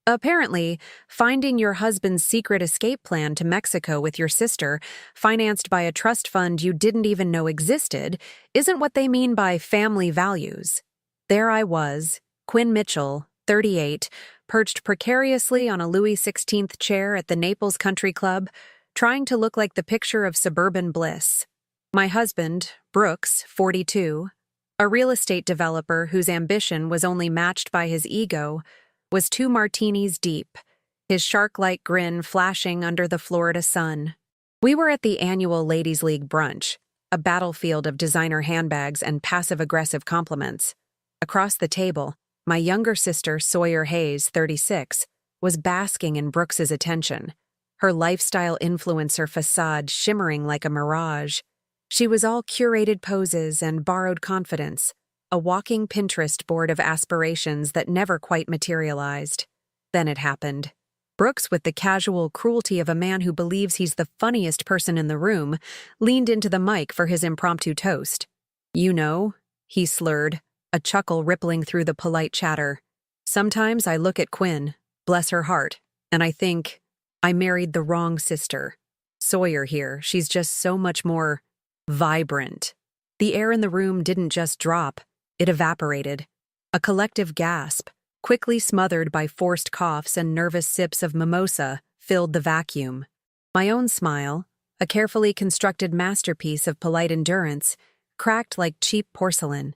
Apparently, finding your husband's secret escape plan to Mexico with your sister, financed by a trust fund you didn't even know existed, isn't what they mean by family values. There I was, Quinn Mitchell, 38, perched precariously on a Louis XVI chair at the Naples Country Club, trying to look like the picture of suburban bliss. My husband, Brooks, 42, a real estate developer whose ambition was only matched by his ego, was 2 martinis deep, his shark-like grin flashing under the Florida sun. We were at the annual Ladies' League brunch, a battlefield of designer handbags and passive-aggressive compliments. Across the table, my younger sister, Sawyer Hayes, 36, was basking in Brooks's attention, her lifestyle influencer facade shimmering like a mirage. She was all curated poses and borrowed confidence, a walking Pinterest board of aspirations that never quite materialized. Then it happened. Brooks, with the casual cruelty of a man who believes he's the funniest person in the room, leaned into the mic for his impromptu toast. "You know," he slurred, a chuckle rippling through the polite chatter. "Sometimes I look at Quinn, bless her heart, and I think, I married the wrong sister. Sawyer here, she's just so much more vibrant." The air in the room didn't just drop, it evaporated. A collective gasp, quickly smothered by forced coughs and nervous sips of mimosa, filled the vacuum. My own smile, a carefully constructed masterpiece of polite endurance, cracked like cheap porcelain.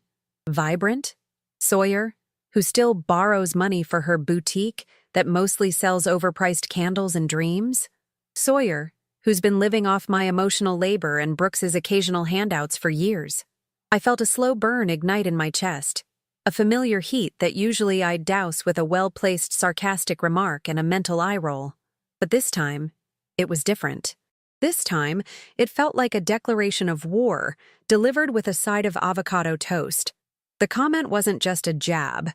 Vibrant? Sawyer, who still borrows money for her boutique that mostly sells overpriced candles and dreams? Sawyer, who's been living off my emotional labor and Brooks's occasional handouts for years? I felt a slow burn ignite in my chest, a familiar heat that usually I'd douse with a well-placed sarcastic remark and a mental eye roll. But this time, it was different. This time, it felt like a declaration of war, delivered with a side of avocado toast. The comment wasn't just a jab.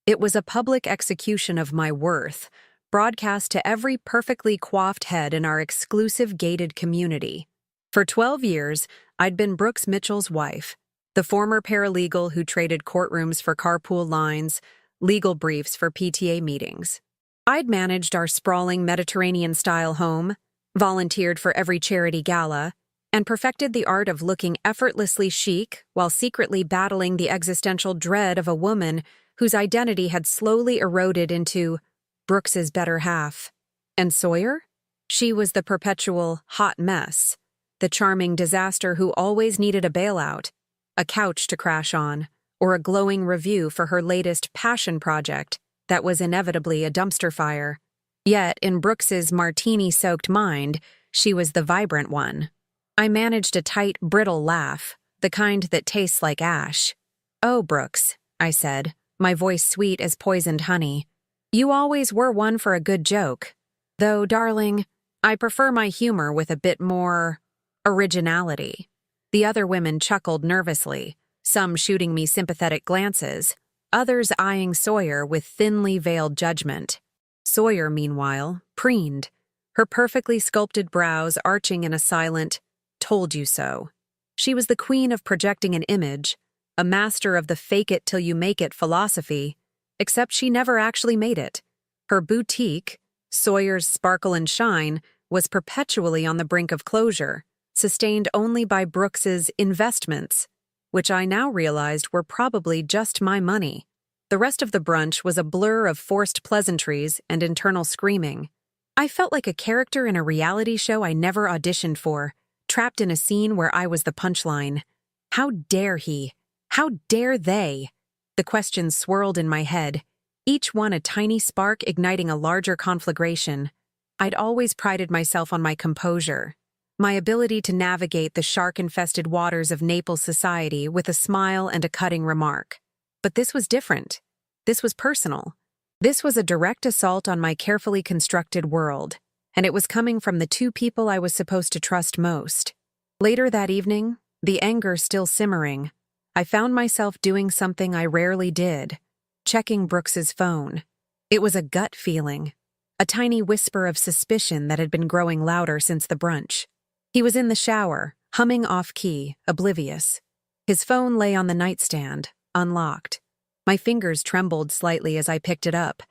It was a public execution of my worth, broadcast to every perfectly coiffed head in our exclusive gated community. For 12 years, I'd been Brooks Mitchell's wife, the former paralegal who traded courtrooms for carpool lines, legal briefs for PTA meetings. I'd managed our sprawling Mediterranean-style home, volunteered for every charity gala, and perfected the art of looking effortlessly chic while secretly battling the existential dread of a woman whose identity had slowly eroded into Brooks's better half. And Sawyer? She was the perpetual hot mess, the charming disaster who always needed a bailout, a couch to crash on, or a glowing review for her latest passion project that was inevitably a dumpster fire. Yet, in Brooks's martini-soaked mind, she was the vibrant one. I managed a tight, brittle laugh, the kind that tastes like ash. "Oh, Brooks," I said, my voice sweet as poisoned honey. "You always were one for a good joke. Though, darling, I prefer my humor with a bit more originality." The other women chuckled nervously, some shooting me sympathetic glances, others eyeing Sawyer with thinly veiled judgment. Sawyer, meanwhile, preened, her perfectly sculpted brows arching in a silent, "told you so." She was the queen of projecting an image, a master of the fake-it-till-you-make-it philosophy, except she never actually made it. Her boutique, Sawyer's Sparkle and Shine, was perpetually on the brink of closure, sustained only by Brooks's investments, which I now realized were probably just my money. The rest of the brunch was a blur of forced pleasantries and internal screaming. I felt like a character in a reality show I never auditioned for, trapped in a scene where I was the punchline. How dare he? How dare they? The questions swirled in my head, each one a tiny spark igniting a larger conflagration. I'd always prided myself on my composure, my ability to navigate the shark-infested waters of Naples society with a smile and a cutting remark. But this was different. This was personal. This was a direct assault on my carefully constructed world, and it was coming from the 2 people I was supposed to trust most. Later that evening, the anger still simmering, I found myself doing something I rarely did, checking Brooks's phone. It was a gut feeling, a tiny whisper of suspicion that had been growing louder since the brunch. He was in the shower, humming off-key, oblivious. His phone lay on the nightstand, unlocked. My fingers trembled slightly as I picked it up,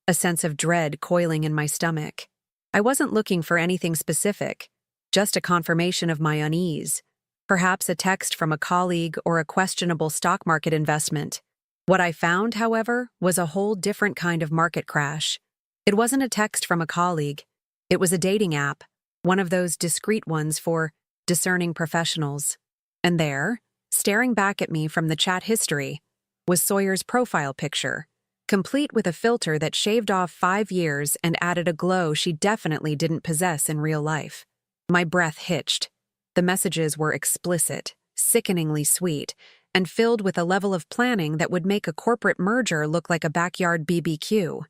a sense of dread coiling in my stomach. I wasn't looking for anything specific, just a confirmation of my unease. Perhaps a text from a colleague or a questionable stock market investment. What I found, however, was a whole different kind of market crash. It wasn't a text from a colleague. It was a dating app, one of those discreet ones for discerning professionals. And there, staring back at me from the chat history, was Sawyer's profile picture, complete with a filter that shaved off 5 years and added a glow she definitely didn't possess in real life. My breath hitched. The messages were explicit, sickeningly sweet, and filled with a level of planning that would make a corporate merger look like a backyard BBQ.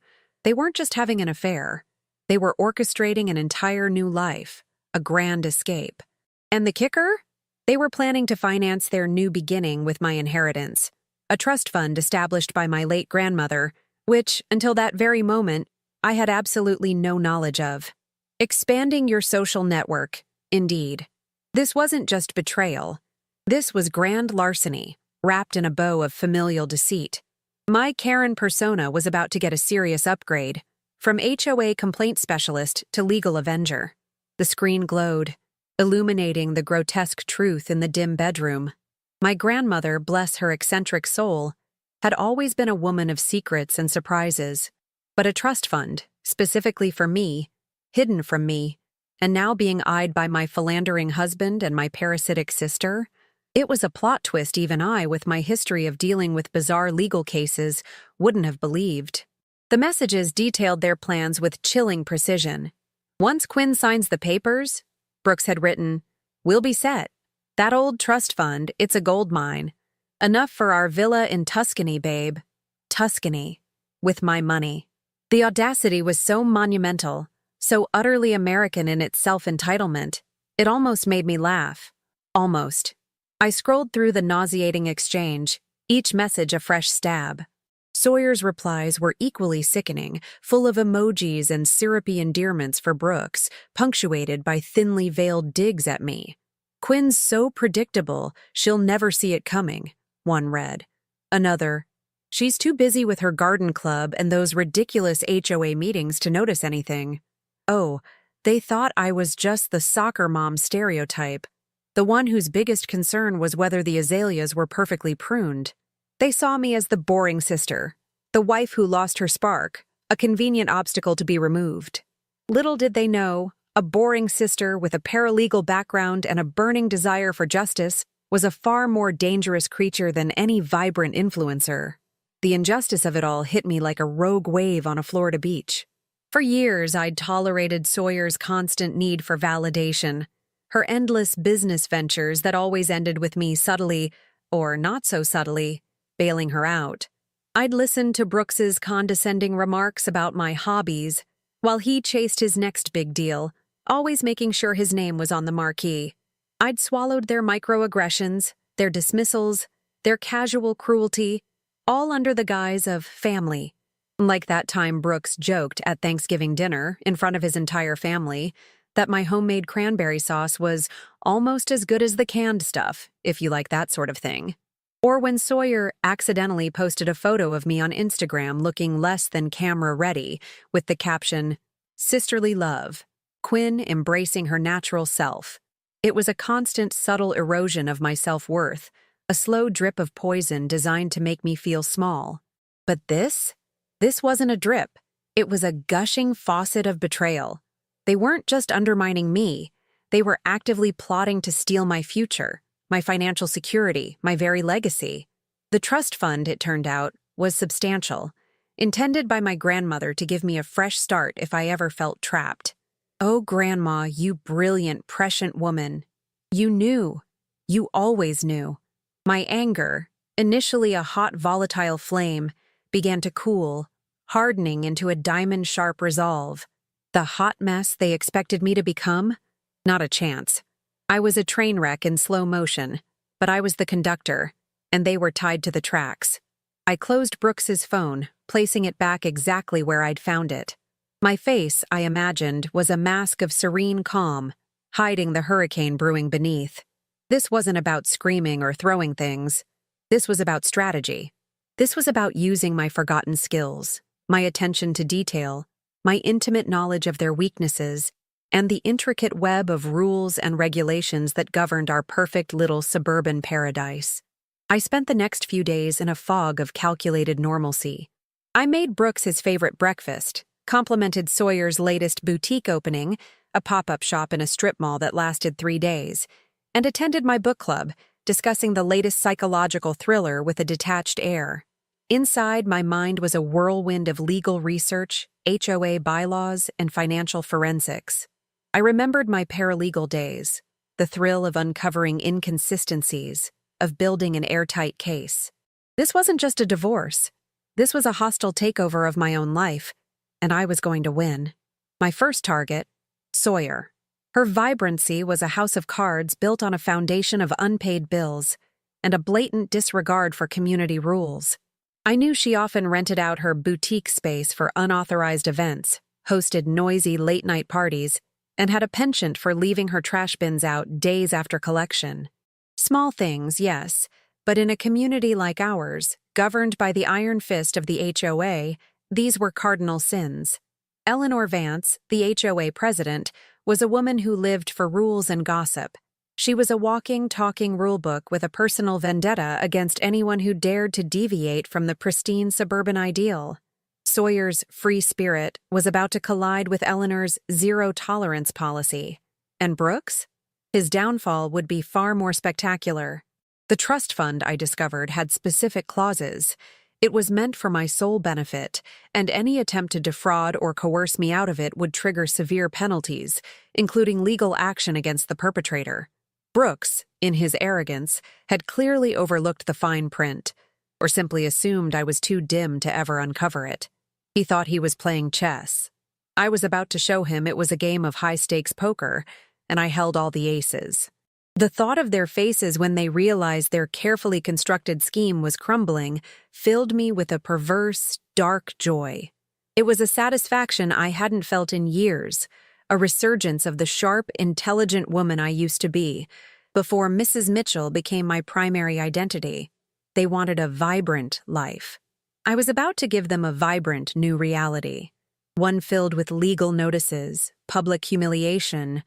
They weren't just having an affair. They were orchestrating an entire new life, a grand escape. And the kicker? They were planning to finance their new beginning with my inheritance, a trust fund established by my late grandmother, which, until that very moment, I had absolutely no knowledge of. Expanding your social network, indeed. This wasn't just betrayal. This was grand larceny, wrapped in a bow of familial deceit. My Karen persona was about to get a serious upgrade, from HOA complaint specialist to legal avenger. The screen glowed, illuminating the grotesque truth in the dim bedroom. My grandmother, bless her eccentric soul, had always been a woman of secrets and surprises. But a trust fund, specifically for me, hidden from me, and now being eyed by my philandering husband and my parasitic sister, it was a plot twist even I, with my history of dealing with bizarre legal cases, wouldn't have believed. The messages detailed their plans with chilling precision. Once Quinn signs the papers, Brooks had written, "We'll be set. That old trust fund, it's a gold mine. Enough for our villa in Tuscany, babe. Tuscany. With my money." The audacity was so monumental, so utterly American in its self-entitlement, it almost made me laugh. Almost. I scrolled through the nauseating exchange, each message a fresh stab. Sawyer's replies were equally sickening, full of emojis and syrupy endearments for Brooks, punctuated by thinly veiled digs at me. "Quinn's so predictable, she'll never see it coming," one read. Another, "She's too busy with her garden club and those ridiculous HOA meetings to notice anything." Oh, they thought I was just the soccer mom stereotype, the one whose biggest concern was whether the azaleas were perfectly pruned. They saw me as the boring sister, the wife who lost her spark, a convenient obstacle to be removed. Little did they know, a boring sister with a paralegal background and a burning desire for justice was a far more dangerous creature than any vibrant influencer. The injustice of it all hit me like a rogue wave on a Florida beach. For years, I'd tolerated Sawyer's constant need for validation, her endless business ventures that always ended with me subtly, or not so subtly, bailing her out. I'd listened to Brooks's condescending remarks about my hobbies, while he chased his next big deal, always making sure his name was on the marquee. I'd swallowed their microaggressions, their dismissals, their casual cruelty, all under the guise of family. Like that time Brooks joked at Thanksgiving dinner, in front of his entire family, that my homemade cranberry sauce was almost as good as the canned stuff, if you like that sort of thing. Or when Sawyer accidentally posted a photo of me on Instagram looking less than camera ready, with the caption, "Sisterly love, Quinn embracing her natural self." It was a constant, subtle erosion of my self-worth, a slow drip of poison designed to make me feel small. But this wasn't a drip. It was a gushing faucet of betrayal. They weren't just undermining me. They were actively plotting to steal my future, my financial security, my very legacy. The trust fund, it turned out, was substantial, intended by my grandmother to give me a fresh start if I ever felt trapped. Oh, Grandma, you brilliant, prescient woman. You knew. You always knew. My anger, initially a hot, volatile flame, began to cool, hardening into a diamond-sharp resolve. The hot mess they expected me to become? Not a chance. I was a train wreck in slow motion, but I was the conductor, and they were tied to the tracks. I closed Brooks's phone, placing it back exactly where I'd found it. My face, I imagined, was a mask of serene calm, hiding the hurricane brewing beneath. This wasn't about screaming or throwing things. This was about strategy. This was about using my forgotten skills, my attention to detail, my intimate knowledge of their weaknesses, and the intricate web of rules and regulations that governed our perfect little suburban paradise. I spent the next few days in a fog of calculated normalcy. I made Brooks his favorite breakfast, complimented Sawyer's latest boutique opening, a pop-up shop in a strip mall that lasted 3 days, and attended my book club, discussing the latest psychological thriller with a detached air. Inside, my mind was a whirlwind of legal research, HOA bylaws, and financial forensics. I remembered my paralegal days, the thrill of uncovering inconsistencies, of building an airtight case. This wasn't just a divorce. This was a hostile takeover of my own life, and I was going to win. My first target, Sawyer. Her vibrancy was a house of cards built on a foundation of unpaid bills and a blatant disregard for community rules. I knew she often rented out her boutique space for unauthorized events, hosted noisy late-night parties, and had a penchant for leaving her trash bins out days after collection. Small things, yes, but in a community like ours, governed by the iron fist of the HOA, these were cardinal sins. Eleanor Vance, the HOA president, was a woman who lived for rules and gossip. She was a walking, talking rulebook with a personal vendetta against anyone who dared to deviate from the pristine suburban ideal. Sawyer's free spirit was about to collide with Eleanor's zero-tolerance policy. And Brooks? His downfall would be far more spectacular. The trust fund, I discovered, had specific clauses. It was meant for my sole benefit, and any attempt to defraud or coerce me out of it would trigger severe penalties, including legal action against the perpetrator. Brooks, in his arrogance, had clearly overlooked the fine print, or simply assumed I was too dim to ever uncover it. He thought he was playing chess. I was about to show him it was a game of high-stakes poker, and I held all the aces. The thought of their faces when they realized their carefully constructed scheme was crumbling filled me with a perverse, dark joy. It was a satisfaction I hadn't felt in years, a resurgence of the sharp, intelligent woman I used to be, before Mrs. Mitchell became my primary identity. They wanted a vibrant life. I was about to give them a vibrant new reality, one filled with legal notices, public humiliation,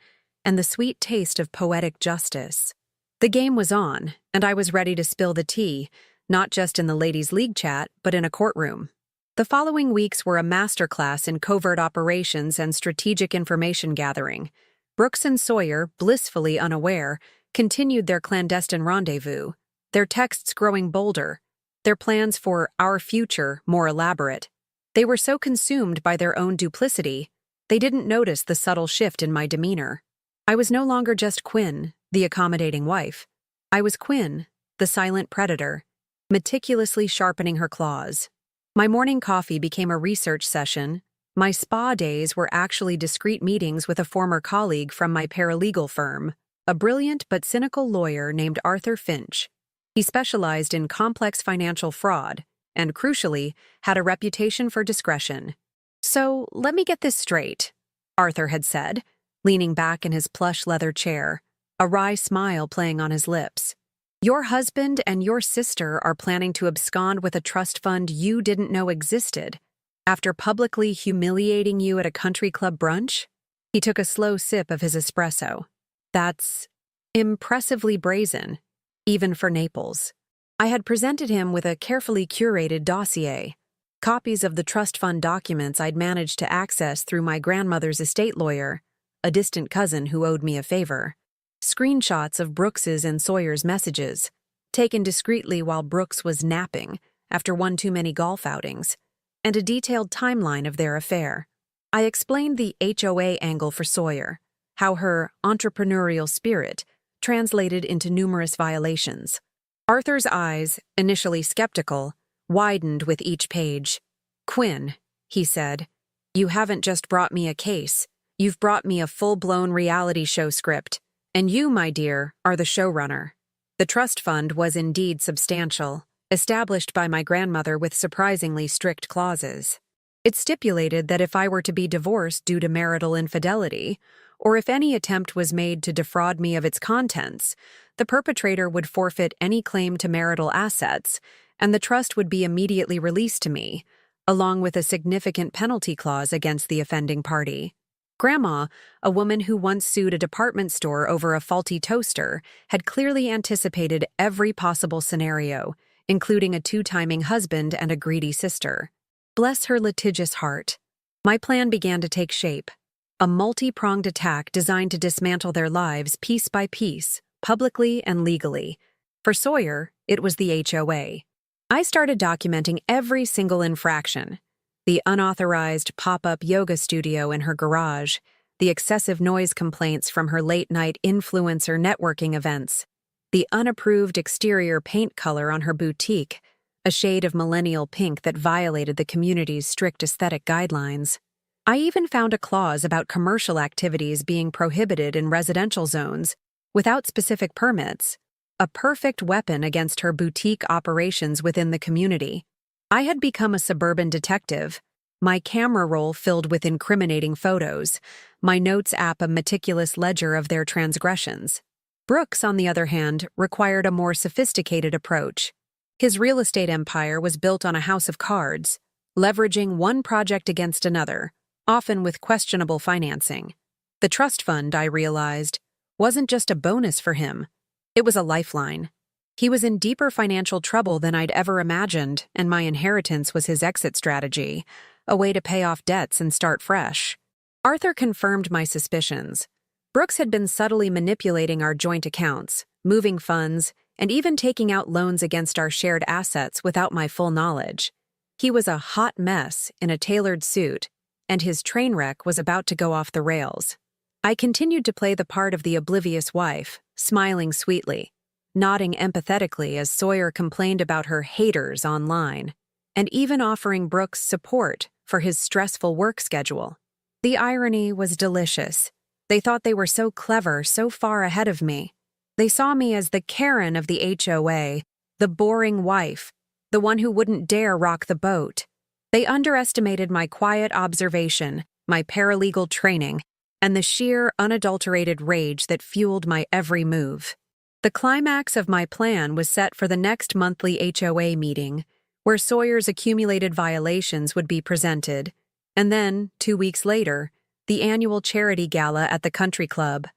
and the sweet taste of poetic justice. The game was on, and I was ready to spill the tea, not just in the ladies' league chat, but in a courtroom. The following weeks were a masterclass in covert operations and strategic information gathering. Brooks and Sawyer, blissfully unaware, continued their clandestine rendezvous, their texts growing bolder, their plans for our future more elaborate. They were so consumed by their own duplicity, they didn't notice the subtle shift in my demeanor. I was no longer just Quinn, the accommodating wife. I was Quinn, the silent predator, meticulously sharpening her claws. My morning coffee became a research session. My spa days were actually discreet meetings with a former colleague from my paralegal firm, a brilliant but cynical lawyer named Arthur Finch. He specialized in complex financial fraud and, crucially, had a reputation for discretion. "So, let me get this straight," Arthur had said, leaning back in his plush leather chair, a wry smile playing on his lips. "Your husband and your sister are planning to abscond with a trust fund you didn't know existed, after publicly humiliating you at a country club brunch?" He took a slow sip of his espresso. That's impressively brazen, even for Naples. I had presented him with a carefully curated dossier, copies of the trust fund documents I'd managed to access through my grandmother's estate lawyer, a distant cousin who owed me a favor, screenshots of Brooks's and Sawyer's messages, taken discreetly while Brooks was napping after one too many golf outings, and a detailed timeline of their affair. I explained the HOA angle for Sawyer, how her entrepreneurial spirit translated into numerous violations. Arthur's eyes, initially skeptical, widened with each page. "Quinn," he said, "you haven't just brought me a case. You've brought me a full-blown reality show script, and you, my dear, are the showrunner." The trust fund was indeed substantial, established by my grandmother with surprisingly strict clauses. It stipulated that if I were to be divorced due to marital infidelity, or if any attempt was made to defraud me of its contents, the perpetrator would forfeit any claim to marital assets, and the trust would be immediately released to me, along with a significant penalty clause against the offending party. Grandma, a woman who once sued a department store over a faulty toaster, had clearly anticipated every possible scenario, including a two-timing husband and a greedy sister. Bless her litigious heart. My plan began to take shape. A multi-pronged attack designed to dismantle their lives piece by piece, publicly and legally. For Sawyer, it was the HOA. I started documenting every single infraction. The unauthorized pop-up yoga studio in her garage, the excessive noise complaints from her late-night influencer networking events, the unapproved exterior paint color on her boutique, a shade of millennial pink that violated the community's strict aesthetic guidelines. I even found a clause about commercial activities being prohibited in residential zones without specific permits, a perfect weapon against her boutique operations within the community. I had become a suburban detective, my camera roll filled with incriminating photos, my notes app a meticulous ledger of their transgressions. Brooks, on the other hand, required a more sophisticated approach. His real estate empire was built on a house of cards, leveraging one project against another, often with questionable financing. The trust fund, I realized, wasn't just a bonus for him. It was a lifeline. He was in deeper financial trouble than I'd ever imagined, and my inheritance was his exit strategy, a way to pay off debts and start fresh. Arthur confirmed my suspicions. Brooks had been subtly manipulating our joint accounts, moving funds, and even taking out loans against our shared assets without my full knowledge. He was a hot mess in a tailored suit, and his train wreck was about to go off the rails. I continued to play the part of the oblivious wife, smiling sweetly, nodding empathetically as Sawyer complained about her haters online, and even offering Brooks support for his stressful work schedule. The irony was delicious. They thought they were so clever, so far ahead of me. They saw me as the Karen of the HOA, the boring wife, the one who wouldn't dare rock the boat. They underestimated my quiet observation, my paralegal training, and the sheer, unadulterated rage that fueled my every move. The climax of my plan was set for the next monthly HOA meeting, where Sawyer's accumulated violations would be presented, and then, 2 weeks later, the annual charity gala at the country club,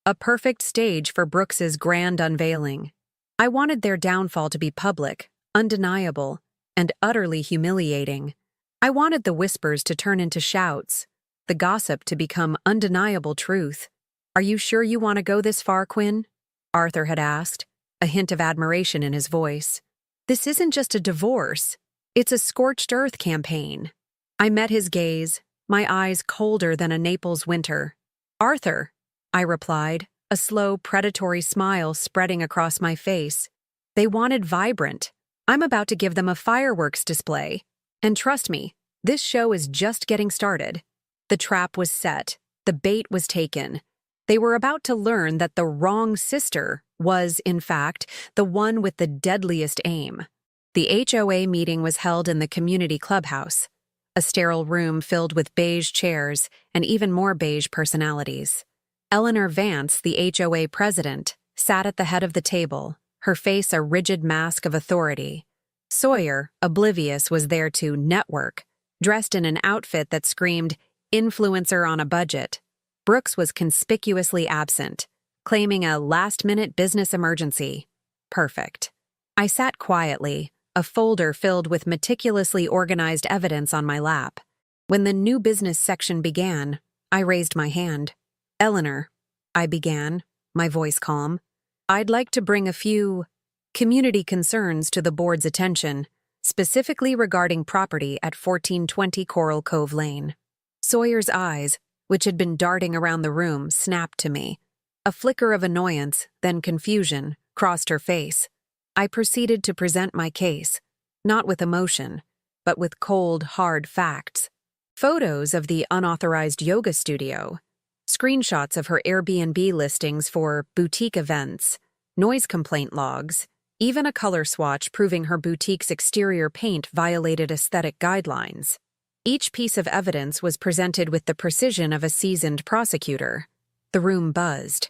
a perfect stage for Brooks's grand unveiling. I wanted their downfall to be public, undeniable, and utterly humiliating. I wanted the whispers to turn into shouts, the gossip to become undeniable truth. "Are you sure you want to go this far, Quinn?" Arthur had asked, a hint of admiration in his voice. "This isn't just a divorce. It's a scorched earth campaign." I met his gaze, my eyes colder than a Naples winter. "Arthur," I replied, a slow, predatory smile spreading across my face. "They wanted vibrant. I'm about to give them a fireworks display. And trust me, this show is just getting started." The trap was set. The bait was taken. They were about to learn that the wrong sister was, in fact, the one with the deadliest aim. The HOA meeting was held in the community clubhouse, a sterile room filled with beige chairs and even more beige personalities. Eleanor Vance, the HOA president, sat at the head of the table, her face a rigid mask of authority. Sawyer, oblivious, was there to network, dressed in an outfit that screamed, "Influencer on a budget." Brooks was conspicuously absent, claiming a last-minute business emergency. Perfect. I sat quietly, a folder filled with meticulously organized evidence on my lap. When the new business section began, I raised my hand. "Eleanor," I began, my voice calm, "I'd like to bring a few community concerns to the board's attention, specifically regarding property at 1420 Coral Cove Lane." Sawyer's eyes, which had been darting around the room, snapped to me. A flicker of annoyance, then confusion, crossed her face. I proceeded to present my case, not with emotion, but with cold, hard facts. Photos of the unauthorized yoga studio, screenshots of her Airbnb listings for boutique events, noise complaint logs, even a color swatch proving her boutique's exterior paint violated aesthetic guidelines. Each piece of evidence was presented with the precision of a seasoned prosecutor. The room buzzed.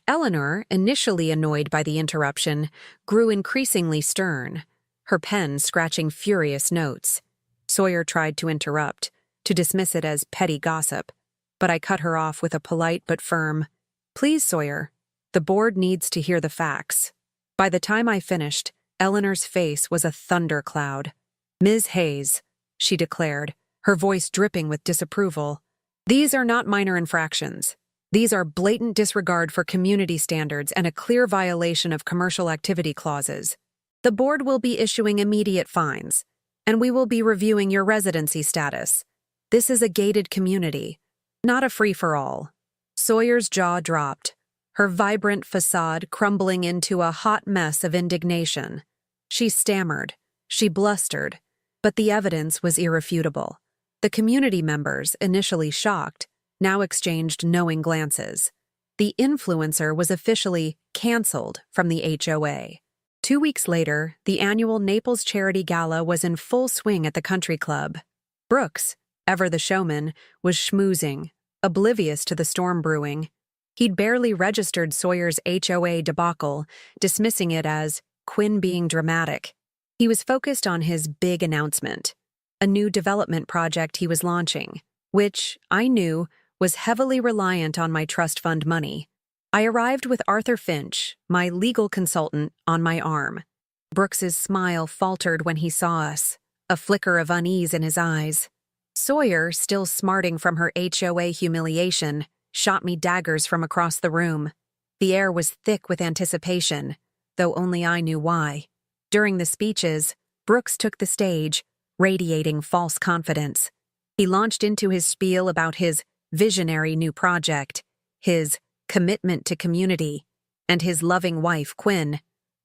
Eleanor, initially annoyed by the interruption, grew increasingly stern, her pen scratching furious notes. Sawyer tried to interrupt, to dismiss it as petty gossip, but I cut her off with a polite but firm, "Please, Sawyer, the board needs to hear the facts." By the time I finished, Eleanor's face was a thundercloud. "Ms. Hayes," she declared, her voice dripping with disapproval, "these are not minor infractions. These are blatant disregard for community standards and a clear violation of commercial activity clauses. The board will be issuing immediate fines, and we will be reviewing your residency status. This is a gated community, not a free-for-all." Sawyer's jaw dropped, her vibrant facade crumbling into a hot mess of indignation. She stammered, she blustered, but the evidence was irrefutable. The community members, initially shocked, now exchanged knowing glances. The influencer was officially canceled from the HOA. 2 weeks later, the annual Naples Charity Gala was in full swing at the country club. Brooks, ever the showman, was schmoozing, oblivious to the storm brewing. He'd barely registered Sawyer's HOA debacle, dismissing it as Quinn being dramatic. He was focused on his big announcement, a new development project he was launching, which, I knew, was heavily reliant on my trust fund money. I arrived with Arthur Finch, my legal consultant, on my arm. Brooks's smile faltered when he saw us, a flicker of unease in his eyes. Sawyer, still smarting from her HOA humiliation, shot me daggers from across the room. The air was thick with anticipation, though only I knew why. During the speeches, Brooks took the stage, radiating false confidence. He launched into his spiel about his visionary new project, his commitment to community, and his loving wife, Quinn,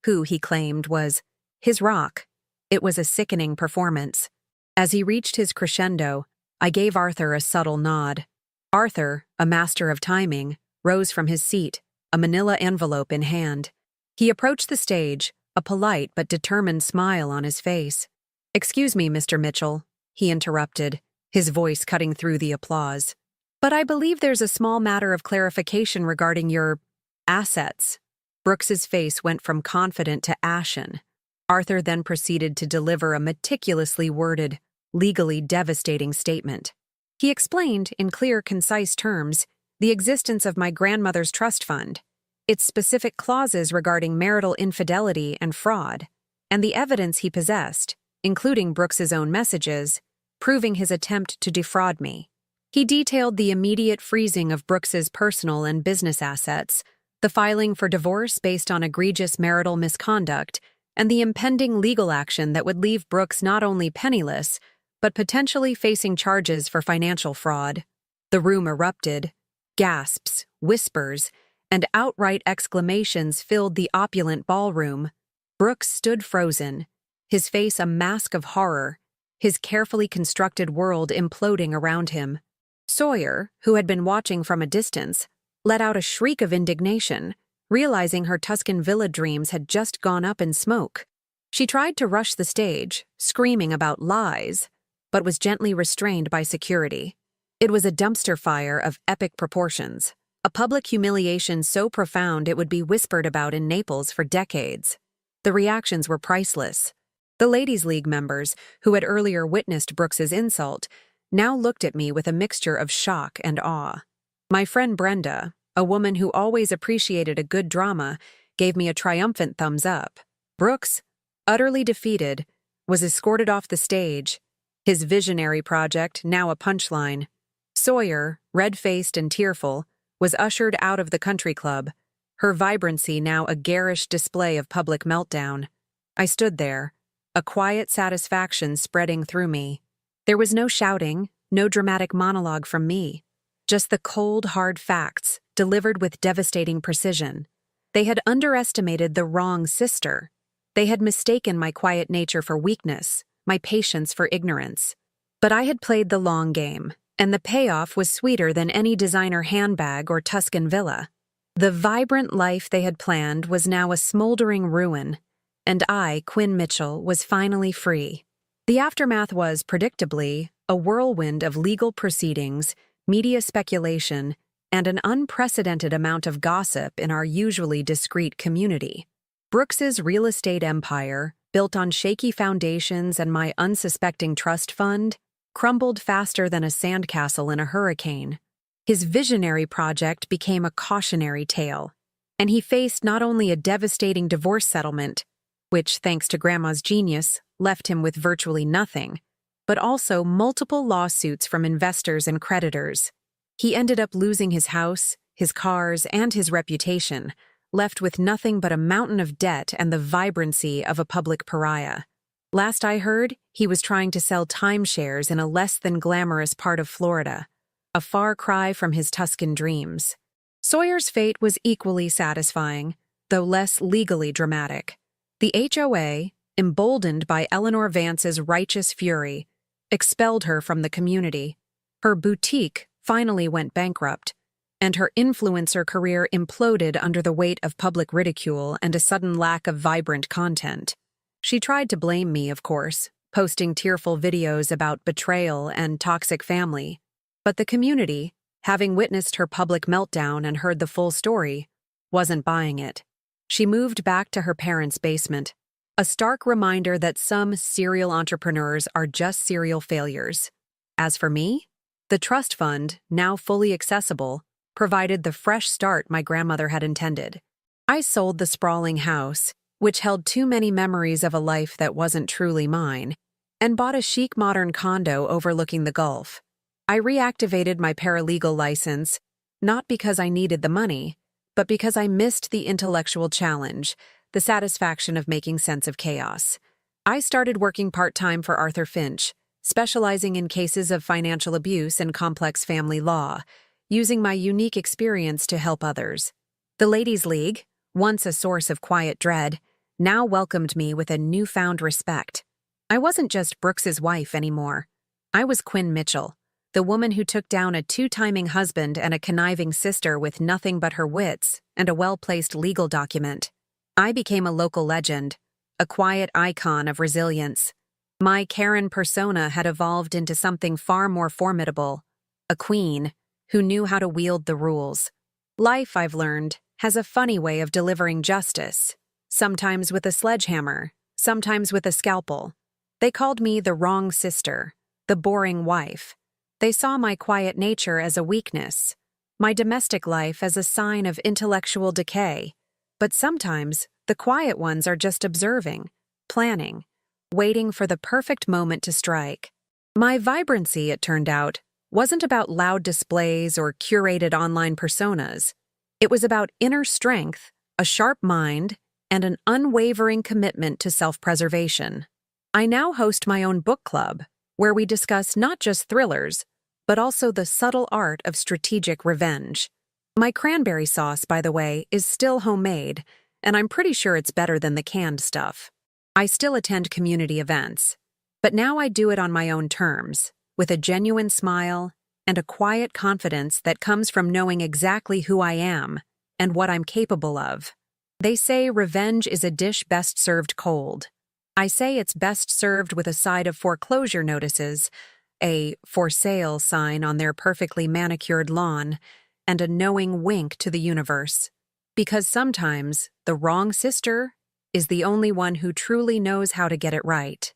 who, he claimed, was his rock. It was a sickening performance. As he reached his crescendo, I gave Arthur a subtle nod. Arthur, a master of timing, rose from his seat, a manila envelope in hand. He approached the stage, a polite but determined smile on his face. "Excuse me, Mr. Mitchell," he interrupted, his voice cutting through the applause. "But I believe there's a small matter of clarification regarding your assets." Brooks's face went from confident to ashen. Arthur then proceeded to deliver a meticulously worded, legally devastating statement. He explained, in clear, concise terms, the existence of my grandmother's trust fund, its specific clauses regarding marital infidelity and fraud, and the evidence he possessed, including Brooks's own messages, proving his attempt to defraud me. He detailed the immediate freezing of Brooks's personal and business assets, the filing for divorce based on egregious marital misconduct, and the impending legal action that would leave Brooks not only penniless, but potentially facing charges for financial fraud. The room erupted. Gasps, whispers, and outright exclamations filled the opulent ballroom. Brooks stood frozen, his face a mask of horror, his carefully constructed world imploding around him. Sawyer, who had been watching from a distance, let out a shriek of indignation, realizing her Tuscan villa dreams had just gone up in smoke. She tried to rush the stage, screaming about lies, but was gently restrained by security. It was a dumpster fire of epic proportions, a public humiliation so profound it would be whispered about in Naples for decades. The reactions were priceless. The Ladies' League members, who had earlier witnessed Brooks's insult, now looked at me with a mixture of shock and awe. My friend Brenda, a woman who always appreciated a good drama, gave me a triumphant thumbs up. Brooks, utterly defeated, was escorted off the stage, his visionary project now a punchline. Sawyer, red-faced and tearful, was ushered out of the country club, her vibrancy now a garish display of public meltdown. I stood there, a quiet satisfaction spreading through me. There was no shouting, no dramatic monologue from me, just the cold, hard facts, delivered with devastating precision. They had underestimated the wrong sister. They had mistaken my quiet nature for weakness, my patience for ignorance. But I had played the long game, and the payoff was sweeter than any designer handbag or Tuscan villa. The vibrant life they had planned was now a smoldering ruin, and I, Quinn Mitchell, was finally free. The aftermath was, predictably, a whirlwind of legal proceedings, media speculation, and an unprecedented amount of gossip in our usually discreet community. Brooks's real estate empire, built on shaky foundations and my unsuspecting trust fund, crumbled faster than a sandcastle in a hurricane. His visionary project became a cautionary tale, and he faced not only a devastating divorce settlement, which, thanks to Grandma's genius, left him with virtually nothing, but also multiple lawsuits from investors and creditors. He ended up losing his house, his cars, and his reputation, left with nothing but a mountain of debt and the vibrancy of a public pariah. Last I heard, he was trying to sell timeshares in a less than glamorous part of Florida, a far cry from his Tuscan dreams. Sawyer's fate was equally satisfying, though less legally dramatic. The HOA, emboldened by Eleanor Vance's righteous fury, expelled her from the community. Her boutique finally went bankrupt, and her influencer career imploded under the weight of public ridicule and a sudden lack of vibrant content. She tried to blame me, of course, posting tearful videos about betrayal and toxic family. But the community, having witnessed her public meltdown and heard the full story, wasn't buying it. She moved back to her parents' basement, a stark reminder that some serial entrepreneurs are just serial failures. As for me, the trust fund, now fully accessible, provided the fresh start my grandmother had intended. I sold the sprawling house, which held too many memories of a life that wasn't truly mine, and bought a chic modern condo overlooking the Gulf. I reactivated my paralegal license, not because I needed the money, but because I missed the intellectual challenge, the satisfaction of making sense of chaos. I started working part-time for Arthur Finch, specializing in cases of financial abuse and complex family law, using my unique experience to help others. The Ladies' League, once a source of quiet dread, now welcomed me with a newfound respect. I wasn't just Brooks's wife anymore. I was Quinn Mitchell, the woman who took down a two-timing husband and a conniving sister with nothing but her wits and a well-placed legal document. I became a local legend, a quiet icon of resilience. My Karen persona had evolved into something far more formidable, a queen who knew how to wield the rules. Life, I've learned, has a funny way of delivering justice, sometimes with a sledgehammer, sometimes with a scalpel. They called me the wrong sister, the boring wife. They saw my quiet nature as a weakness, my domestic life as a sign of intellectual decay. But sometimes, the quiet ones are just observing, planning, waiting for the perfect moment to strike. My vibrancy, it turned out, wasn't about loud displays or curated online personas. It was about inner strength, a sharp mind, and an unwavering commitment to self-preservation. I now host my own book club, where we discuss not just thrillers, but also the subtle art of strategic revenge. My cranberry sauce, by the way, is still homemade, and I'm pretty sure it's better than the canned stuff. I still attend community events, but now I do it on my own terms, with a genuine smile and a quiet confidence that comes from knowing exactly who I am and what I'm capable of. They say revenge is a dish best served cold. I say it's best served with a side of foreclosure notices, a "for sale" sign on their perfectly manicured lawn, and a knowing wink to the universe. Because sometimes the wrong sister is the only one who truly knows how to get it right.